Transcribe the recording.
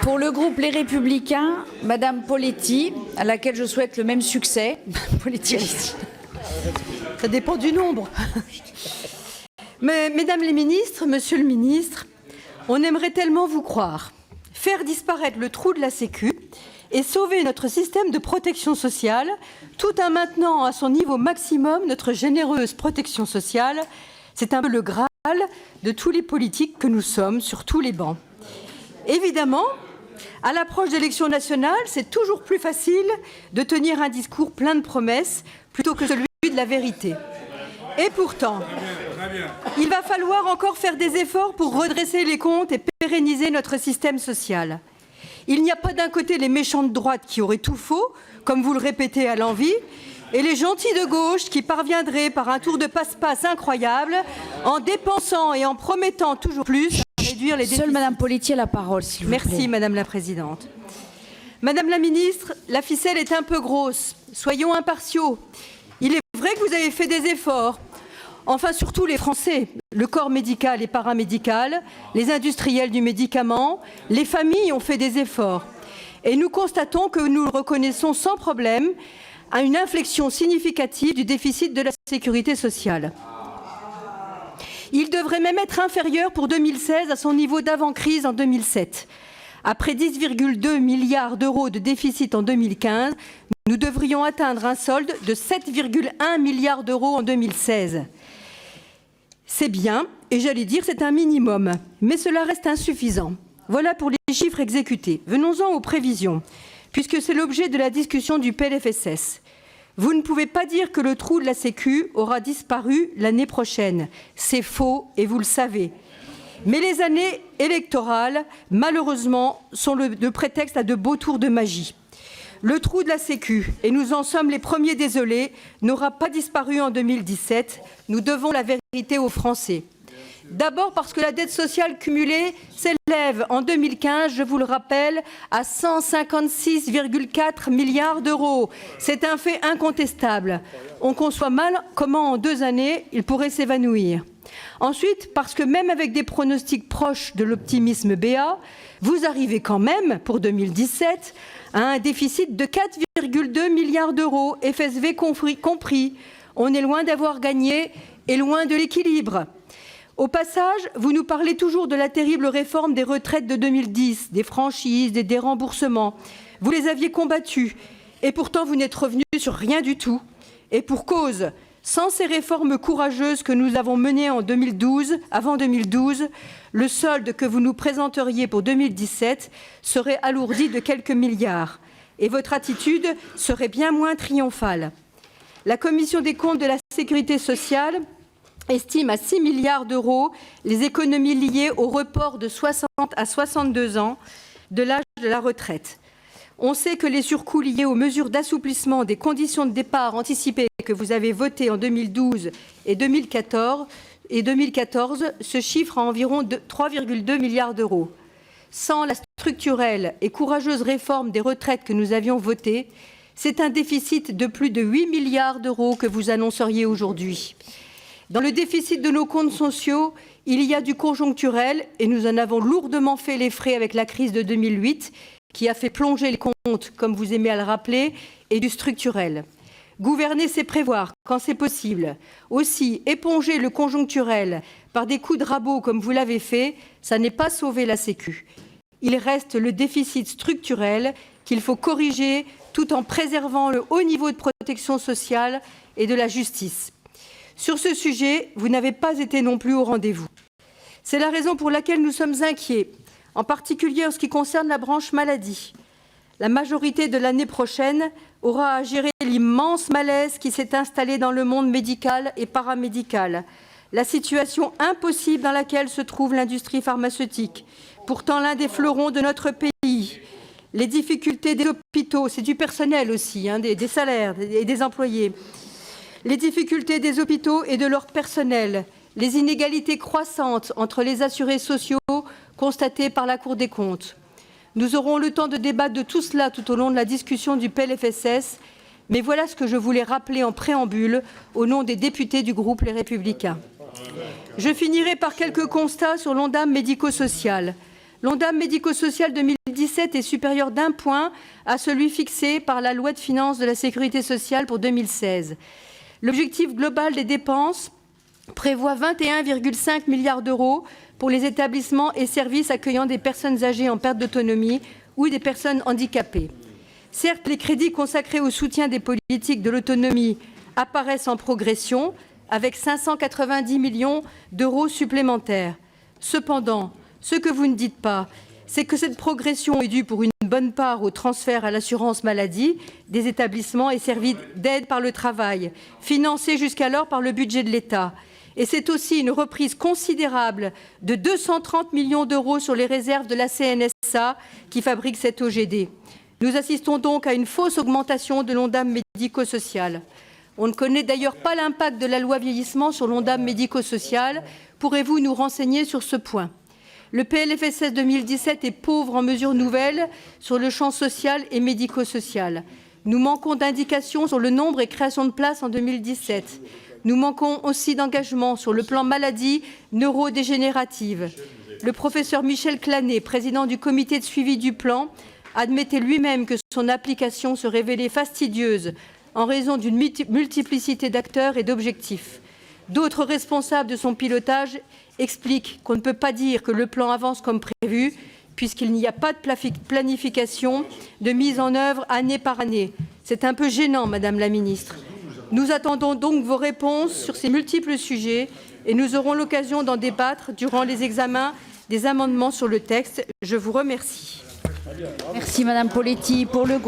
Pour le groupe Les Républicains, Madame Poletti, à laquelle je souhaite le même succès. Poletti. Ça dépend du nombre. Mais, mesdames les ministres, monsieur le ministre, on aimerait tellement vous croire. Faire disparaître le trou de la Sécu et sauver notre système de protection sociale, tout en maintenant à son niveau maximum notre généreuse protection sociale, c'est un peu le Graal de tous les politiques que nous sommes sur tous les bancs. Évidemment, à l'approche d'élections nationales, c'est toujours plus facile de tenir un discours plein de promesses plutôt que celui de la vérité. Et pourtant, il va falloir encore faire des efforts pour redresser les comptes et pérenniser notre système social. Il n'y a pas d'un côté les méchants de droite qui auraient tout faux, comme vous le répétez à l'envi, et les gentils de gauche qui parviendraient par un tour de passe-passe incroyable, en dépensant et en promettant toujours plus, à réduire les déficits. Seule Madame Poletti a la parole, s'il vous plaît. Merci, Madame la Présidente. Madame la Ministre, la ficelle est un peu grosse. Soyons impartiaux. Il est vrai que vous avez fait des efforts. Enfin, surtout les Français, le corps médical et paramédical, les industriels du médicament, les familles ont fait des efforts. Et nous constatons que nous le reconnaissons sans problème à une inflexion significative du déficit de la sécurité sociale. Il devrait même être inférieur pour 2016 à son niveau d'avant-crise en 2007. Après 10,2 milliards d'euros de déficit en 2015, nous devrions atteindre un solde de 7,1 milliards d'euros en 2016. C'est bien, et j'allais dire c'est un minimum, mais cela reste insuffisant. Voilà pour les chiffres exécutés. Venons-en aux prévisions, puisque c'est l'objet de la discussion du PLFSS. Vous ne pouvez pas dire que le trou de la Sécu aura disparu l'année prochaine. C'est faux, et vous le savez. Mais les années électorales, malheureusement, sont le prétexte à de beaux tours de magie. Le trou de la Sécu, et nous en sommes les premiers désolés, n'aura pas disparu en 2017. Nous devons la vérité aux Français. D'abord parce que la dette sociale cumulée s'élève en 2015, je vous le rappelle, à 156,4 milliards d'euros. C'est un fait incontestable. On conçoit mal comment en 2 années il pourrait s'évanouir. Ensuite, parce que même avec des pronostics proches de l'optimisme BA, vous arrivez quand même, pour 2017, à un déficit de 4,2 milliards d'euros, FSV compris. On est loin d'avoir gagné et loin de l'équilibre. Au passage, vous nous parlez toujours de la terrible réforme des retraites de 2010, des franchises, des déremboursements. Vous les aviez combattus et pourtant vous n'êtes revenus sur rien du tout. Et pour cause, sans ces réformes courageuses que nous avons menées en 2012, avant 2012, le solde que vous nous présenteriez pour 2017 serait alourdi de quelques milliards. Et votre attitude serait bien moins triomphale. La Commission des comptes de la Sécurité sociale estime à 6 milliards d'euros les économies liées au report de 60 à 62 ans de l'âge de la retraite. On sait que les surcoûts liés aux mesures d'assouplissement des conditions de départ anticipées que vous avez votées en 2012 et 2014 se chiffrent à environ 3,2 milliards d'euros. Sans la structurelle et courageuse réforme des retraites que nous avions votée, c'est un déficit de plus de 8 milliards d'euros que vous annonceriez aujourd'hui. Dans le déficit de nos comptes sociaux, il y a du conjoncturel et nous en avons lourdement fait les frais avec la crise de 2008 qui a fait plonger les comptes, comme vous aimez à le rappeler, et du structurel. Gouverner, c'est prévoir quand c'est possible. Aussi, éponger le conjoncturel par des coups de rabot comme vous l'avez fait, ça n'est pas sauver la Sécu. Il reste le déficit structurel qu'il faut corriger tout en préservant le haut niveau de protection sociale et de la justice. Sur ce sujet, vous n'avez pas été non plus au rendez-vous. C'est la raison pour laquelle nous sommes inquiets, en particulier en ce qui concerne la branche maladie. La majorité de l'année prochaine aura à gérer l'immense malaise qui s'est installé dans le monde médical et paramédical, la situation impossible dans laquelle se trouve l'industrie pharmaceutique, pourtant l'un des fleurons de notre pays, les difficultés des hôpitaux, c'est du personnel aussi, des salaires et des employés, les difficultés des hôpitaux et de leur personnel, les inégalités croissantes entre les assurés sociaux constatées par la Cour des comptes. Nous aurons le temps de débattre de tout cela tout au long de la discussion du PLFSS, mais voilà ce que je voulais rappeler en préambule au nom des députés du groupe Les Républicains. Je finirai par quelques constats sur l'Ondam médico-social. L'Ondam médico-social 2017 est supérieur d'1 point à celui fixé par la loi de finances de la Sécurité sociale pour 2016. L'objectif global des dépenses prévoit 21,5 milliards d'euros pour les établissements et services accueillant des personnes âgées en perte d'autonomie ou des personnes handicapées. Certes, les crédits consacrés au soutien des politiques de l'autonomie apparaissent en progression, avec 590 millions d'euros supplémentaires. Cependant, ce que vous ne dites pas, c'est que cette progression est due pour une bonne part au transfert à l'assurance maladie des établissements et services d'aide par le travail, financés jusqu'alors par le budget de l'État. Et c'est aussi une reprise considérable de 230 millions d'euros sur les réserves de la CNSA qui fabrique cette OGD. Nous assistons donc à une fausse augmentation de l'Ondam médico-social. On ne connaît d'ailleurs pas l'impact de la loi vieillissement sur l'Ondam médico-social. Pourrez-vous nous renseigner sur ce point? Le PLFSS 2017 est pauvre en mesures nouvelles sur le champ social et médico-social. Nous manquons d'indications sur le nombre et création de places en 2017. Nous manquons aussi d'engagement sur le plan maladie neurodégénérative. Le professeur Michel Clanet, président du comité de suivi du plan, admettait lui-même que son application se révélait fastidieuse en raison d'une multiplicité d'acteurs et d'objectifs. D'autres responsables de son pilotage expliquent qu'on ne peut pas dire que le plan avance comme prévu, puisqu'il n'y a pas de planification de mise en œuvre année par année. C'est un peu gênant, Madame la Ministre. Nous attendons donc vos réponses sur ces multiples sujets et nous aurons l'occasion d'en débattre durant les examens des amendements sur le texte. Je vous remercie. Merci Madame Poletti. Pour le groupe